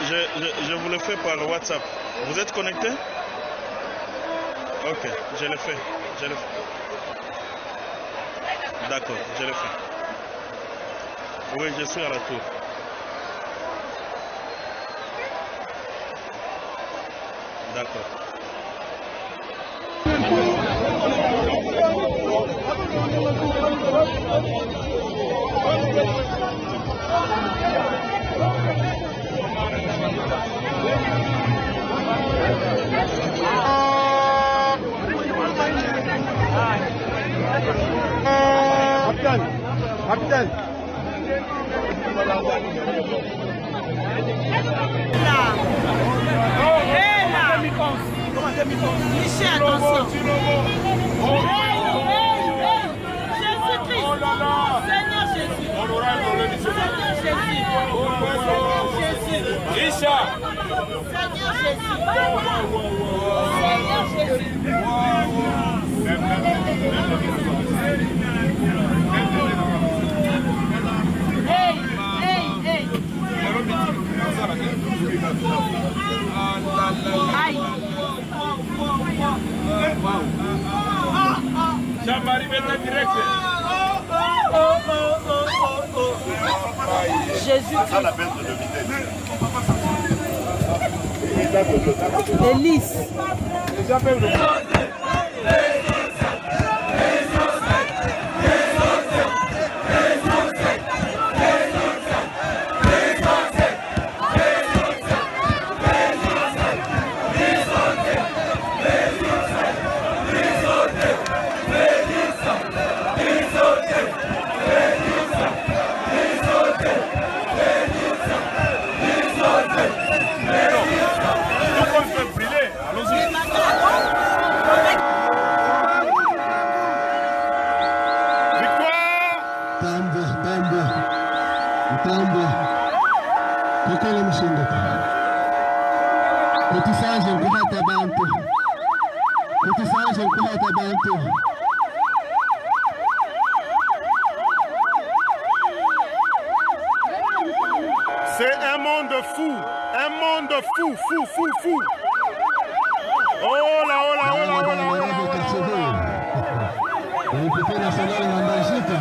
je vous le fais par WhatsApp. Vous êtes connecté? Ok, je le fais. D'accord, je le fais. Oui, je suis à la tour. D'accord. Capitaine. Michel, attention. Jésus-Christ. Seigneur Jésus. Seigneur Jésus. Richard. Seigneur Jésus. Seigneur Jésus. Hey. Aïe. Jean-Marie maintenant direct. Jésus. À la baisse de vitesse. Élise. Mtambo kokole mshinduka kutisanje nkulata bantu C'est un monde fou, fou. Oh là. L'équipe nationale en Belgique.